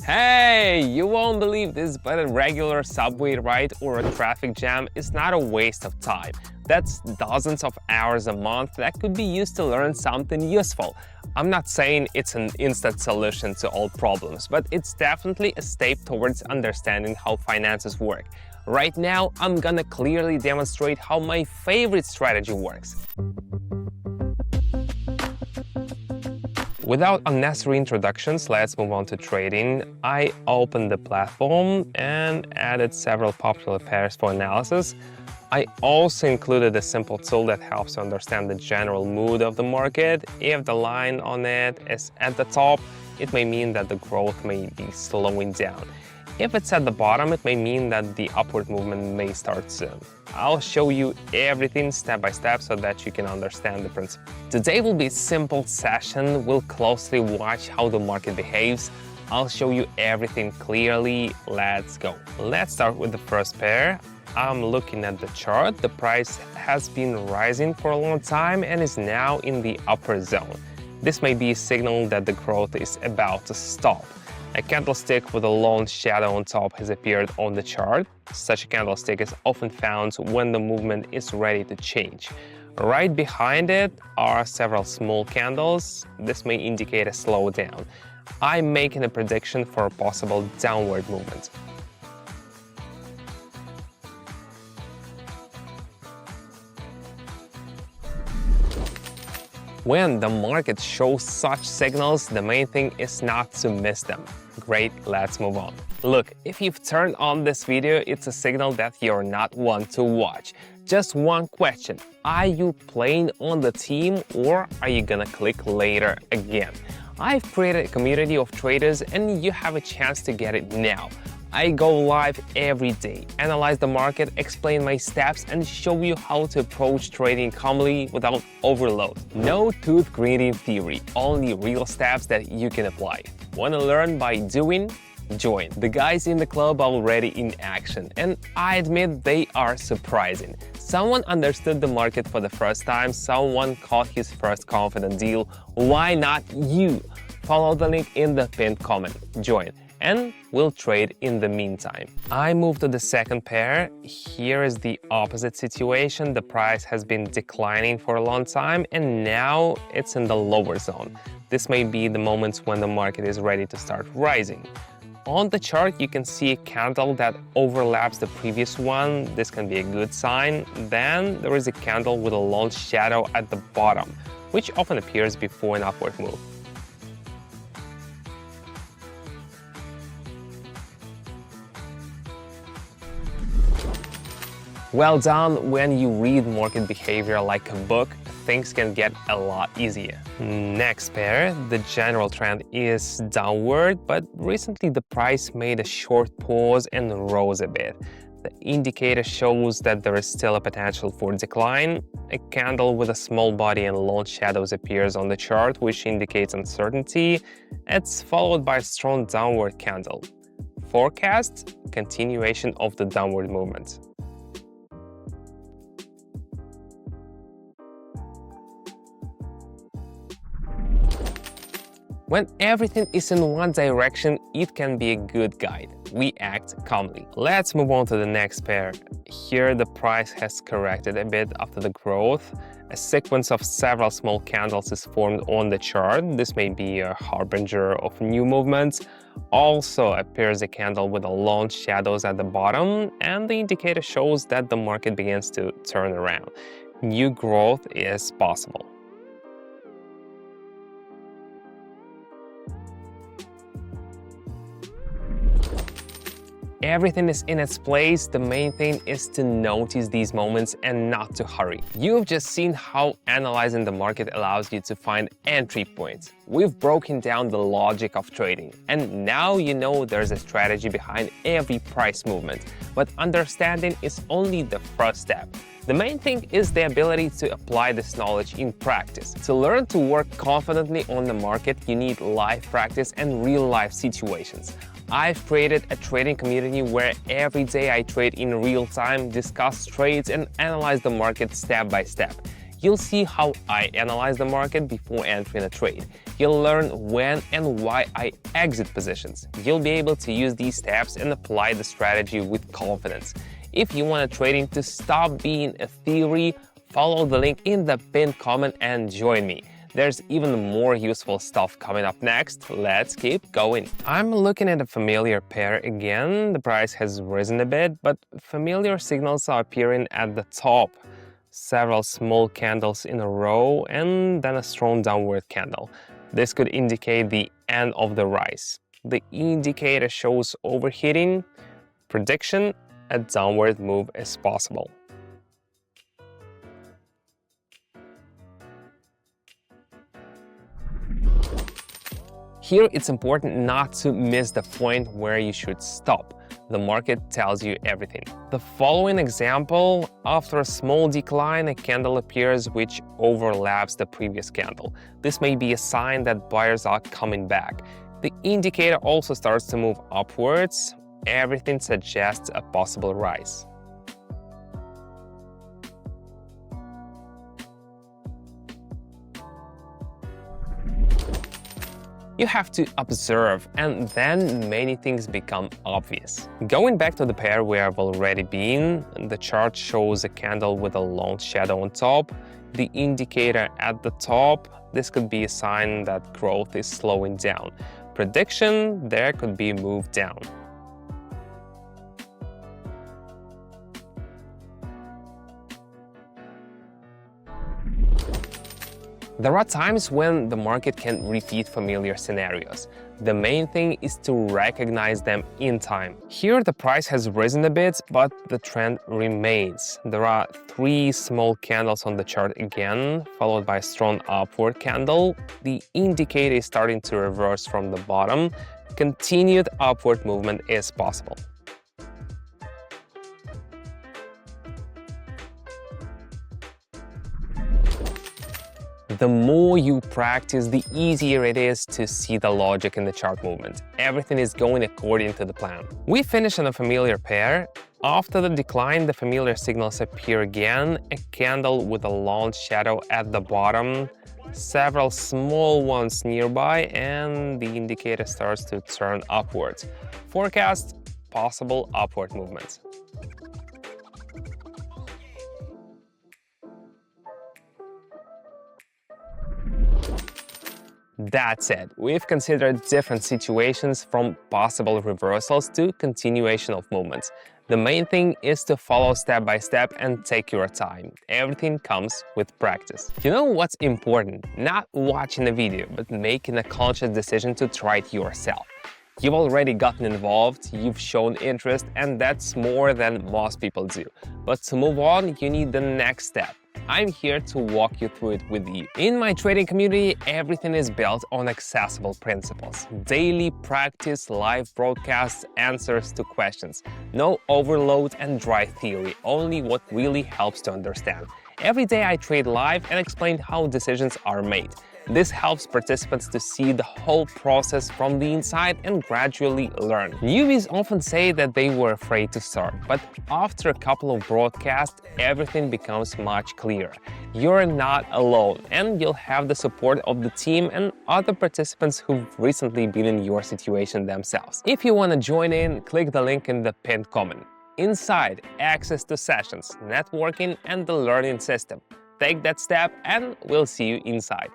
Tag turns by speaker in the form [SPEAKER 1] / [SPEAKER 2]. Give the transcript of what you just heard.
[SPEAKER 1] Hey, you won't believe this, but a regular subway ride or a traffic jam is not a waste of time. That's dozens of hours a month that could be used to learn something useful. I'm not saying it's an instant solution to all problems, but it's definitely a step towards understanding how finances work. Right now, I'm gonna clearly demonstrate how my favorite strategy works. Without unnecessary introductions, let's move on to trading. I opened the platform and added several popular pairs for analysis. I also included a simple tool that helps to understand the general mood of the market. If the line on it is at the top, it may mean that the growth may be slowing down. If it's at the bottom, it may mean that the upward movement may start soon. I'll show you everything step by step so that you can understand the principle. Today will be a simple session. We'll closely watch how the market behaves. I'll show you everything clearly. Let's go. Let's start with the first pair. I'm looking at the chart. The price has been rising for a long time and is now in the upper zone. This may be a signal that the growth is about to stop. A candlestick with a long shadow on top has appeared on the chart. Such a candlestick is often found when the movement is ready to change. Right behind it are several small candles. This may indicate a slowdown. I'm making a prediction for a possible downward movement. When the market shows such signals, the main thing is not to miss them. Great, let's move on. Look, if you've turned on this video, it's a signal that you're not one to watch. Just one question: are you playing on the team or are you gonna click later again? I've created a community of traders and you have a chance to get it now. I go live every day, analyze the market, explain my steps, and show you how to approach trading calmly without overload. No tooth grinding theory, only real steps that you can apply. Want to learn by doing? Join. The guys in the club are already in action, and I admit they are surprising. Someone understood the market for the first time, someone caught his first confident deal. Why not you? Follow the link in the pinned comment. Join. And we'll trade in the meantime. I move to the second pair. Here is the opposite situation. The price has been declining for a long time and now it's in the lower zone. This may be the moment when the market is ready to start rising. On the chart, you can see a candle that overlaps the previous one. This can be a good sign. Then there is a candle with a long shadow at the bottom, which often appears before an upward move. Well done. When you read market behavior like a book, things can get a lot easier. Next pair, the general trend is downward, but recently the price made a short pause and rose a bit. The indicator shows that there is still a potential for decline. A candle with a small body and long shadows appears on the chart, which indicates uncertainty. It's followed by a strong downward candle. Forecast: continuation of the downward movement. When everything is in one direction, it can be a good guide. We act calmly. Let's move on to the next pair. Here, the price has corrected a bit after the growth. A sequence of several small candles is formed on the chart. This may be a harbinger of new movements. Also appears a candle with a long shadows at the bottom, and the indicator shows that the market begins to turn around. New growth is possible. Everything is in its place. The main thing is to notice these moments and not to hurry. You've just seen how analyzing the market allows you to find entry points. We've broken down the logic of trading, and now you know there's a strategy behind every price movement. But understanding is only the first step. The main thing is the ability to apply this knowledge in practice. To learn to work confidently on the market, you need live practice and real-life situations. I've created a trading community where every day I trade in real time, discuss trades, and analyze the market step by step. You'll see how I analyze the market before entering a trade. You'll learn when and why I exit positions. You'll be able to use these steps and apply the strategy with confidence. If you want trading to stop being a theory, follow the link in the pinned comment and join me. There's even more useful stuff coming up next. Let's keep going. I'm looking at a familiar pair again. The price has risen a bit, but familiar signals are appearing at the top. Several small candles in a row and then a strong downward candle. This could indicate the end of the rise. The indicator shows overheating. Prediction: a downward move is possible. Here, it's important not to miss the point where you should stop. The market tells you everything. The following example: after a small decline, a candle appears which overlaps the previous candle. This may be a sign that buyers are coming back. The indicator also starts to move upwards. Everything suggests a possible rise. You have to observe, and then many things become obvious. Going back to the pair we have already been, the chart shows a candle with a long shadow on top, the indicator at the top. This could be a sign that growth is slowing down. Prediction: there could be a move down. There are times when the market can repeat familiar scenarios. The main thing is to recognize them in time. Here, the price has risen a bit, but the trend remains. There are 3 small candles on the chart again, followed by a strong upward candle. The indicator is starting to reverse from the bottom. Continued upward movement is possible. The more you practice, the easier it is to see the logic in the chart movement. Everything is going according to the plan. We finish on a familiar pair. After the decline, the familiar signals appear again, a candle with a long shadow at the bottom, several small ones nearby, and the indicator starts to turn upwards. Forecast: possible upward movements. That's it. We've considered different situations, from possible reversals to continuation of movements. The main thing is to follow step by step and take your time. Everything comes with practice. You know what's important? Not watching a video, but making a conscious decision to try it yourself. You've already gotten involved, you've shown interest, and that's more than most people do. But to move on, you need the next step. I'm here to walk you through it with you. In my trading community, everything is built on accessible principles. Daily practice, live broadcasts, answers to questions. No overload and dry theory, only what really helps to understand. Every day I trade live and explain how decisions are made. This helps participants to see the whole process from the inside and gradually learn. Newbies often say that they were afraid to start, but after a couple of broadcasts, everything becomes much clearer. You're not alone, and you'll have the support of the team and other participants who've recently been in your situation themselves. If you want to join in, click the link in the pinned comment. Inside, access to sessions, networking, and the learning system. Take that step, and we'll see you inside.